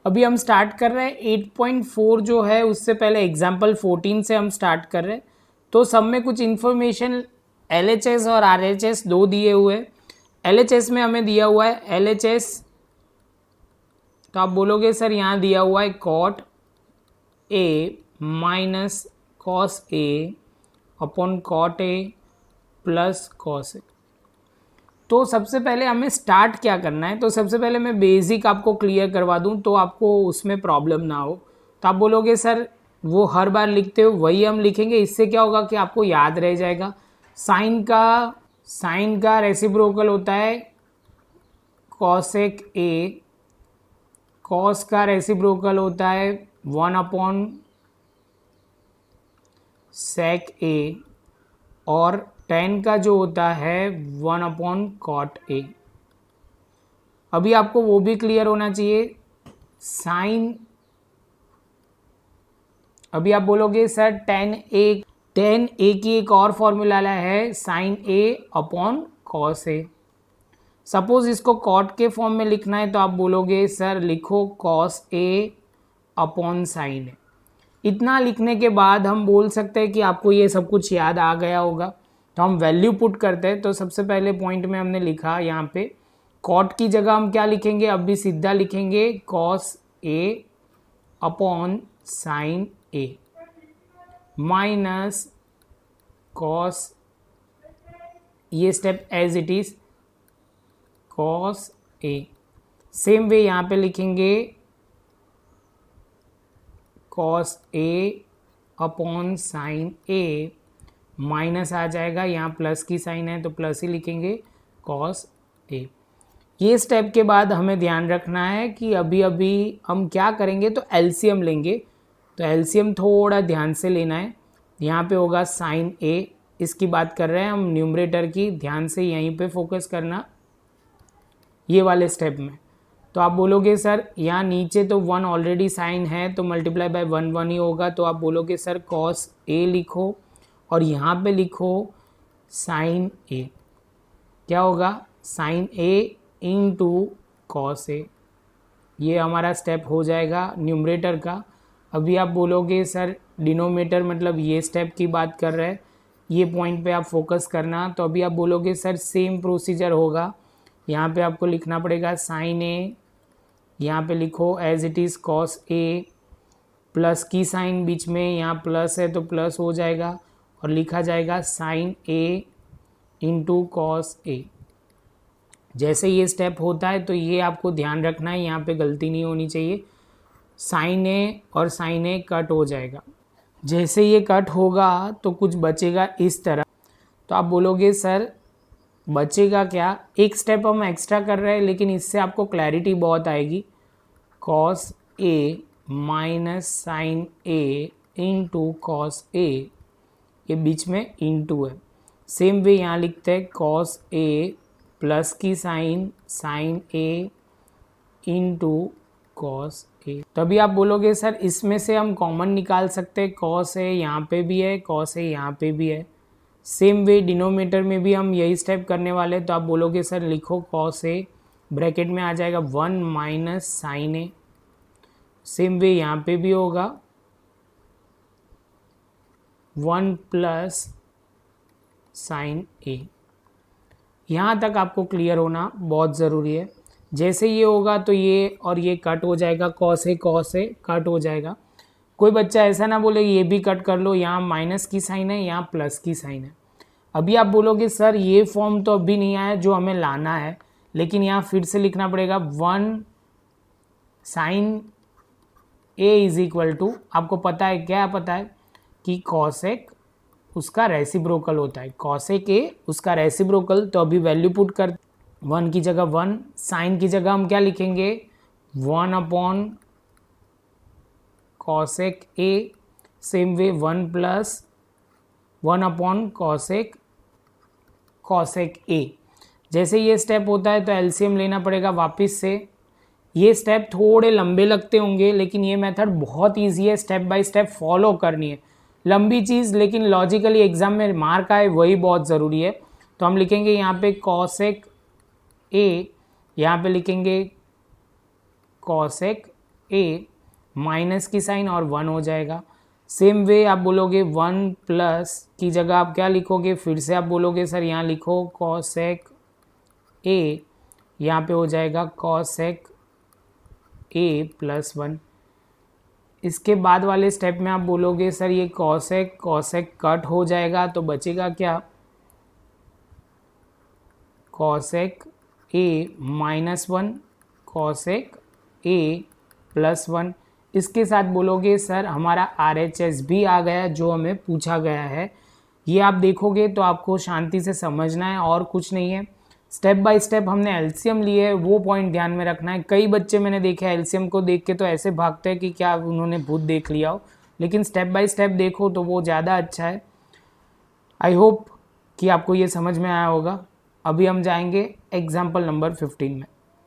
अभी हम स्टार्ट कर रहे हैं 8.4 जो है, उससे पहले एग्जाम्पल 14 से हम स्टार्ट कर रहे हैं। तो सब में कुछ इन्फॉर्मेशन LHS और RHS दो दिए हुए हैं। LHS में हमें दिया हुआ है LHS, तो आप बोलोगे सर यहाँ दिया हुआ है cot A minus cos A upon cot A plus cos A. तो सबसे पहले हमें स्टार्ट क्या करना है, तो सबसे पहले मैं बेसिक आपको क्लियर करवा दूं तो आपको उसमें प्रॉब्लम ना हो। तो आप बोलोगे सर वो हर बार लिखते हो, वही हम लिखेंगे। इससे क्या होगा कि आपको याद रह जाएगा। साइन का रेसिप्रोकल होता है कॉसेक ए, कॉस का रेसिप्रोकल होता है 1 अपॉन सेक ए, और टेन का जो होता है 1 अपॉन कॉट ए। अभी आपको वो भी क्लियर होना चाहिए साइन। अभी आप बोलोगे सर टेन ए की एक और फॉर्मूला है sign A upon cos A. Suppose इसको कॉट के फॉर्म में लिखना है तो आप बोलोगे सर लिखो कॉस ए अपॉन साइन ए। इतना लिखने के बाद हम बोल सकते हैं कि आपको ये सब कुछ याद आ गया होगा। तो हम वैल्यू पुट करते हैं। तो सबसे पहले पॉइंट में हमने लिखा यहाँ पे कॉट की जगह हम क्या लिखेंगे, अब भी सीधा लिखेंगे cos A upon sine A minus cos, ये step as it is cos A. Same way यहाँ पे लिखेंगे cos A upon sine A, minus आ जाएगा, यहाँ प्लस की साइन है तो प्लस ही लिखेंगे कॉस ए। ये स्टेप के बाद हमें ध्यान रखना है कि अभी हम क्या करेंगे, तो एलसीएम लेंगे। तो एलसीएम थोड़ा ध्यान से लेना है। यहाँ पे होगा साइन ए, इसकी बात कर रहे हैं हम न्यूमरेटर की, ध्यान से यहीं पे फोकस करना ये वाले स्टेप में। तो आप बोलोगे सर यहाँ नीचे तो 1 ऑलरेडी साइन है तो मल्टीप्लाई बाय 1 1 ही होगा। तो आप बोलोगे सर कॉस ए लिखो और यहाँ पे लिखो साइन ए। क्या होगा sign A into cos A. ये हमारा स्टेप हो जाएगा न्यूमरेटर का। अभी आप बोलोगे सर डिनोमिनेटर मतलब ये स्टेप की बात कर रहे हैं, ये पॉइंट पे आप फोकस करना। तो अभी आप बोलोगे सर सेम प्रोसीजर होगा। यहाँ पे आपको लिखना पड़ेगा साइन ए, यहाँ पे लिखो as it is cos A, plus की साइन बीच में यहाँ प्लस है तो प्लस हो जाएगा और लिखा जाएगा sign A into cos A. जैसे ये स्टेप होता है तो ये आपको ध्यान रखना है, यहाँ पे गलती नहीं होनी चाहिए। साइन ए और साइन ए कट हो जाएगा। जैसे ये कट होगा तो कुछ बचेगा इस तरह। तो आप बोलोगे सर बचेगा क्या, एक स्टेप हम एक्स्ट्रा कर रहे हैं लेकिन इससे आपको क्लैरिटी बहुत आएगी। Cos A minus sign A into cos A, ये बीच में इंटू है। सेम वे यहाँ लिखते हैं कॉस ए प्लस की sign A into cos A. तभी आप बोलोगे सर इसमें से हम कॉमन निकाल सकते हैं, कॉस ए यहाँ पे भी है, कॉस ए यहाँ पे भी है। सेम वे डिनोमिनेटर में भी हम यही स्टेप करने वाले। तो आप बोलोगे सर लिखो कॉस ए, ब्रैकेट में आ जाएगा 1 माइनस साइन ए। सेम वे यहाँ पे भी होगा 1 प्लस साइन ए। यहाँ तक आपको क्लियर होना बहुत ज़रूरी है। जैसे ये होगा तो ये और ये कट हो जाएगा, कॉस ए कट हो जाएगा। कोई बच्चा ऐसा ना बोले ये भी कट कर लो, यहाँ माइनस की साइन है, यहाँ प्लस की साइन है। अभी आप बोलोगे सर ये फॉर्म तो अभी नहीं आया जो हमें लाना है, लेकिन यहाँ फिर से लिखना पड़ेगा 1 sine A is equal to, आपको पता है क्या पता है कि कॉसेक उसका रेसिप्रोकल होता है, कॉसेक ए उसका रेसिप्रोकल। तो अभी वैल्यू पुट कर 1 की जगह 1, साइन की जगह हम क्या लिखेंगे 1 अपॉन कॉसेक ए। सेम वे 1 प्लस 1 अपॉन कॉसेक ए। जैसे ये स्टेप होता है तो एलसीएम लेना पड़ेगा वापस से। ये स्टेप थोड़े लंबे लगते होंगे लेकिन ये मेथड बहुत ईजी है, स्टेप बाय स्टेप फॉलो करनी है। लंबी चीज़ लेकिन लॉजिकली एग्जाम में मार्क आए वही बहुत ज़रूरी है। तो हम लिखेंगे यहाँ पे कॉसेक ए, यहाँ पे लिखेंगे कॉसेक ए, माइनस की साइन और 1 हो जाएगा। सेम वे आप बोलोगे 1 प्लस की जगह आप क्या लिखोगे, फिर से आप बोलोगे सर यहाँ लिखो कॉसेक ए, यहाँ पे हो जाएगा कॉसेक ए प्लस 1। इसके बाद वाले स्टेप में आप बोलोगे सर ये कॉसेक कॉसेक कट हो जाएगा तो बचेगा क्या, कॉसेक ए माइनस 1 कॉसेक ए प्लस 1। इसके साथ बोलोगे सर हमारा RHS भी आ गया जो हमें पूछा गया है। ये आप देखोगे तो आपको शांति से समझना है और कुछ नहीं है। स्टेप बाय स्टेप हमने एलसीएम लिए है वो पॉइंट ध्यान में रखना है। कई बच्चे मैंने देखे एलसीएम को देख के तो ऐसे भागते हैं कि क्या उन्होंने भूत देख लिया हो, लेकिन स्टेप बाय स्टेप देखो तो वो ज़्यादा अच्छा है। आई होप कि आपको ये समझ में आया होगा। अभी हम जाएंगे एग्जाम्पल नंबर 15 में।